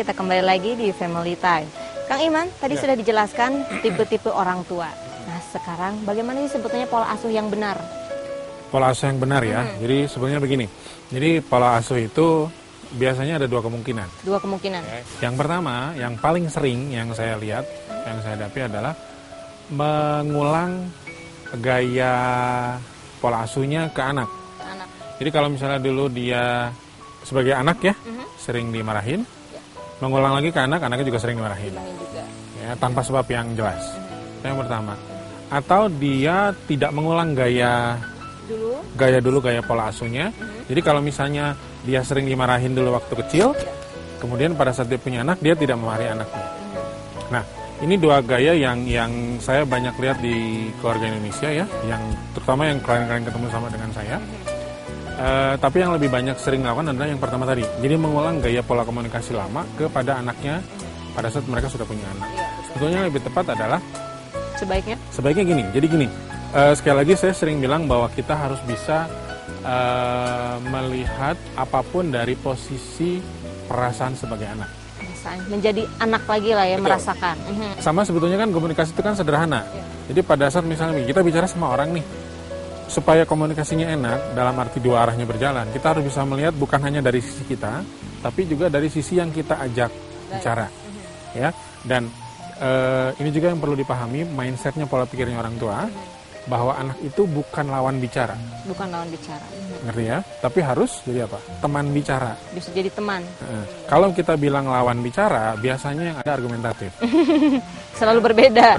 kita kembali lagi di Family Time. Kang Iman, tadi sudah dijelaskan tipe-tipe orang tua. Nah, sekarang bagaimana sih sebetulnya pola asuh yang benar? Pola asuh yang benar ya. Jadi sebenarnya begini. Jadi pola asuh itu biasanya ada dua kemungkinan. Dua kemungkinan. Yang pertama, yang paling sering yang saya lihat, yang saya hadapi adalah mengulang gaya pola asuhnya ke anak. Jadi kalau misalnya dulu dia sebagai anak ya, sering dimarahin, mengulang lagi ke anak, anaknya juga sering dimarahin. Ya, tanpa sebab yang jelas. Yang pertama. Atau dia tidak mengulang gaya pola asuhnya. Jadi kalau misalnya dia sering dimarahin dulu waktu kecil, kemudian pada saat dia punya anak, dia tidak memarahi anaknya. Nah, ini dua gaya yang saya banyak lihat di keluarga Indonesia ya, yang terutama yang klien-klien ketemu sama dengan saya. Tapi yang lebih banyak sering melakukan adalah yang pertama tadi. Jadi mengulang gaya pola komunikasi lama kepada anaknya pada saat mereka sudah punya anak. Sebetulnya lebih tepat adalah sebaiknya gini. Jadi gini, sekali lagi saya sering bilang bahwa kita harus bisa melihat apapun dari posisi perasaan sebagai anak. Menjadi anak lagi lah ya. Betul. Merasakan. Sama sebetulnya kan komunikasi itu kan sederhana. Jadi pada saat misalnya kita bicara sama orang nih, supaya komunikasinya enak, dalam arti dua arahnya berjalan, kita harus bisa melihat bukan hanya dari sisi kita, tapi juga dari sisi yang kita ajak bicara. Ya, dan ini juga yang perlu dipahami, mindsetnya, pola pikirnya orang tua, bahwa anak itu bukan lawan bicara. Bukan lawan bicara. Ngerti ya? Tapi harus jadi apa? Teman bicara. Bisa jadi teman. Kalau kita bilang lawan bicara, biasanya yang ada argumentatif. Selalu berbeda.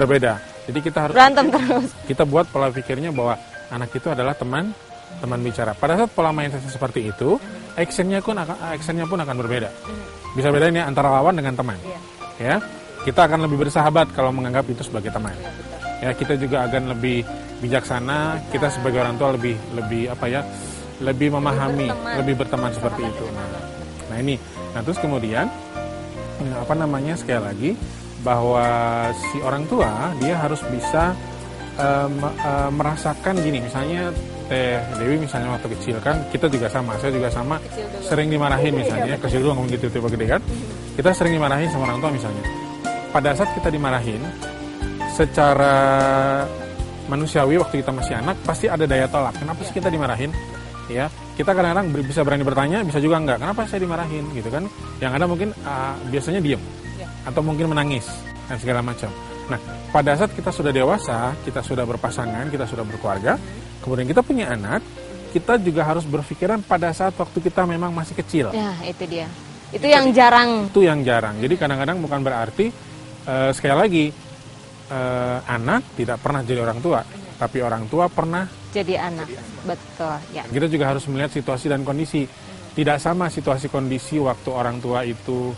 Jadi kita harus berantem terus. Kita buat pola pikirnya bahwa anak itu adalah teman bicara. Pada saat pola mindset seperti itu, actionnya pun akan berbeda. Bisa bedain ya antara lawan dengan teman. Ya, kita akan lebih bersahabat kalau menganggap itu sebagai teman. Ya, kita juga akan lebih bijaksana. Kita sebagai orang tua lebih memahami, lebih berteman seperti itu. Nah ini. Nah terus kemudian sekali lagi bahwa si orang tua dia harus bisa merasakan gini, misalnya Teh Dewi misalnya waktu kecil kan, kita juga sama, saya juga sama, sering dimarahin misalnya, kecil dulu ngomong gitu, tiba gede kan, kita sering dimarahin sama orang tua misalnya. Pada saat kita dimarahin, secara manusiawi waktu kita masih anak, pasti ada daya tolak. Kenapa sih kita dimarahin? Ya, kita kadang-kadang bisa berani bertanya, bisa juga enggak. Kenapa saya dimarahin? Gitu kan? Yang ada mungkin biasanya diem, atau mungkin menangis dan segala macam. Nah, pada saat kita sudah dewasa, kita sudah berpasangan, kita sudah berkeluarga, kemudian kita punya anak, kita juga harus berpikiran pada saat waktu kita memang masih kecil. Ya, itu dia. Itu yang jarang. Itu yang jarang. Jadi kadang-kadang bukan berarti sekali lagi anak tidak pernah jadi orang tua, tapi orang tua pernah jadi anak. Betul, ya. Kita juga harus melihat situasi dan kondisi. Tidak sama situasi kondisi waktu orang tua itu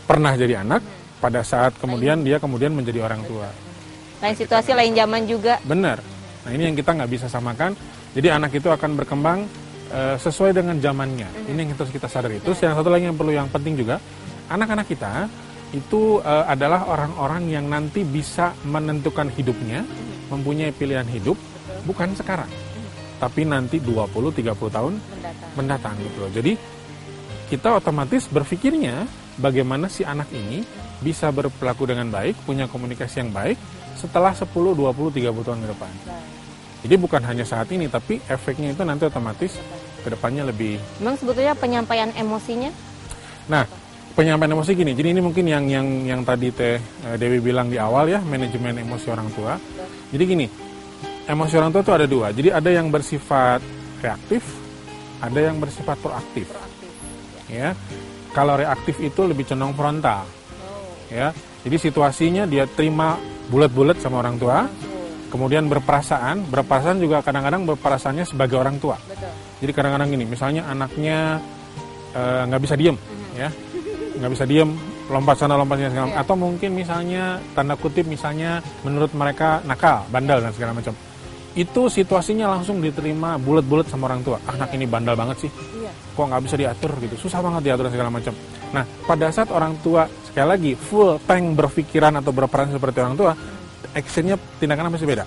pernah jadi anak, pada saat kemudian dia menjadi orang tua. Lain situasi, lain zaman juga. Benar. Nah ini yang kita nggak bisa samakan. Jadi anak itu akan berkembang sesuai dengan zamannya. Ini yang harus kita sadari. Terus yang satu lagi yang penting juga, anak-anak kita itu adalah orang-orang yang nanti bisa menentukan hidupnya, mempunyai pilihan hidup, bukan sekarang, tapi nanti 20-30 tahun mendatang gitu loh. Jadi kita otomatis berpikirnya bagaimana si anak ini bisa berperilaku dengan baik, punya komunikasi yang baik setelah 10, 20, 30 tahun ke depan. Jadi bukan hanya saat ini, tapi efeknya itu nanti otomatis ke depannya lebih. Memang sebetulnya penyampaian emosinya? Nah, penyampaian emosi gini. Jadi ini mungkin yang tadi Teh Dewi bilang di awal ya, manajemen emosi orang tua. Jadi gini, emosi orang tua itu ada dua. Jadi ada yang bersifat reaktif, ada yang bersifat proaktif. Ya. Kalau reaktif itu lebih condong frontal. Ya. Jadi situasinya dia terima bulat-bulat sama orang tua. Kemudian berperasaan juga kadang-kadang berperasaannya sebagai orang tua. Jadi kadang-kadang gini, misalnya anaknya nggak bisa diem, ya, nggak bisa diem, lompat sana lompat sini segala macam. Atau mungkin misalnya tanda kutip misalnya menurut mereka nakal, bandel dan segala macam. Itu situasinya langsung diterima bulat-bulat sama orang tua. Anak ini bandel banget sih, kok nggak bisa diatur gitu, susah banget diatur dan segala macam. Nah pada saat orang tua sekali lagi full tank berpikiran atau berperan seperti orang tua, actionnya tindakan pasti beda.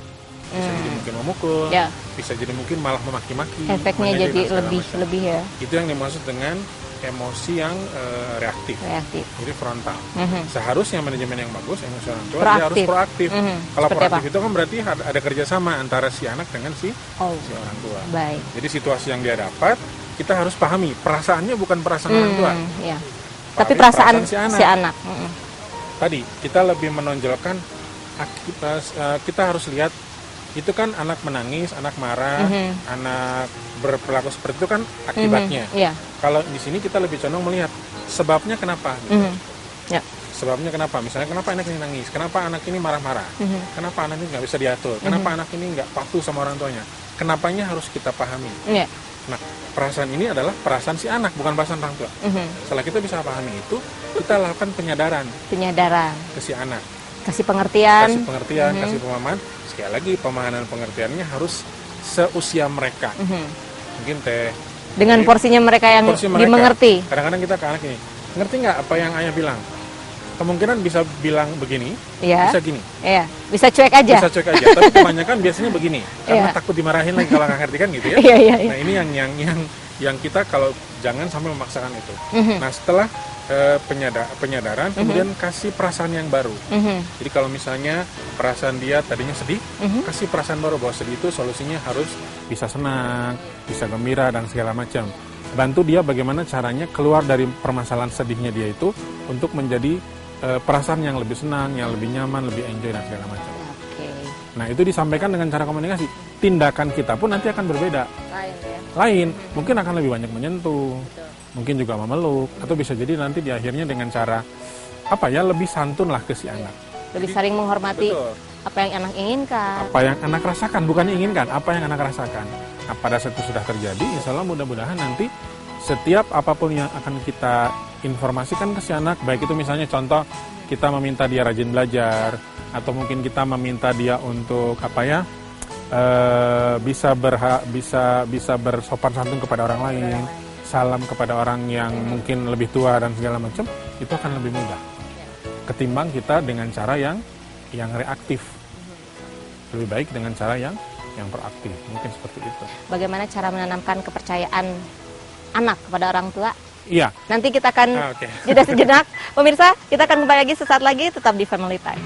Bisa jadi mungkin memukul, bisa jadi mungkin malah memaki-maki. Efeknya jadi lebih ya. Itu yang dimaksud dengan emosi yang reaktif. Reaktif. Jadi frontal. Mhm. Seharusnya manajemen yang bagus emosi orang tua dia Proaktif. harus proaktif. Kalau Seperti proaktif apa? itu kan berarti ada kerjasama antara si anak dengan si Oh, orang tua. baik. Jadi situasi yang dia dapat kita harus pahami perasaannya bukan perasaan orang tua. Ya. Pahami Tapi perasaan si anak. si anak. Tadi kita lebih menonjolkan kita harus lihat itu kan anak menangis, anak marah, anak berperilaku seperti itu kan akibatnya. Iya. Kalau di sini kita lebih condong melihat sebabnya kenapa. Gitu. Ya. Sebabnya kenapa? Misalnya kenapa anak ini nangis? Kenapa anak ini marah-marah? Kenapa anak ini nggak bisa diatur? Kenapa anak ini nggak patuh sama orang tuanya? Kenapanya harus kita pahami. Iya. Nah, perasaan ini adalah perasaan si anak, bukan perasaan orang tua. Setelah kita bisa pahami itu, kita lakukan penyadaran Penyadaran, ke si anak. kasih pengertian. Kasih pengertian, kasih pemahaman. Sekali lagi, pemahaman pengertiannya harus seusia mereka. Mungkin Dengan porsinya mereka yang porsi mereka. dimengerti. Kadang-kadang kita ke anak ini, ngerti nggak apa yang ayah bilang? Kemungkinan bisa bilang begini, Iya. bisa gini, Iya. Bisa cuek aja. bisa cuek aja. Tapi kebanyakan biasanya begini, karena Iya. takut dimarahin lagi kalau nggak ngerti kan gitu ya. Iya, iya, iya. Nah ini yang kita kalau jangan sampai memaksakan itu. Nah setelah penyadaran, kemudian kasih perasaan yang baru. Jadi kalau misalnya perasaan dia tadinya sedih, kasih perasaan baru bahwa sedih itu solusinya harus bisa senang, bisa gembira dan segala macam. Bantu dia bagaimana caranya keluar dari permasalahan sedihnya dia itu untuk menjadi perasaan yang lebih senang, yang lebih nyaman, lebih enjoy dan segala macam. Oke. Nah itu disampaikan dengan cara komunikasi. Tindakan kita pun nanti akan berbeda. Lain ya. Lain, mungkin akan lebih banyak menyentuh, mungkin juga memeluk, atau bisa jadi nanti di akhirnya dengan cara lebih santun lah ke si anak. Lebih saling menghormati Betul. apa yang anak inginkan. Apa yang anak rasakan, bukan inginkan, apa yang anak rasakan. Nah, pada saat itu sudah terjadi, insya Allah mudah-mudahan nanti setiap apapun yang akan kita informasikan ke si anak, baik itu misalnya contoh kita meminta dia rajin belajar, atau mungkin kita meminta dia untuk bisa bersopan santun kepada orang lain, salam kepada orang yang mungkin lebih tua dan segala macam, itu akan lebih mudah ketimbang kita dengan cara yang reaktif. Lebih baik dengan cara yang proaktif, mungkin seperti itu. Bagaimana cara menanamkan kepercayaan anak kepada orang tua? Iya. Nanti kita akan Oke. jeda sejenak. Pemirsa, kita akan kembali lagi sesaat lagi, tetap di Family Time.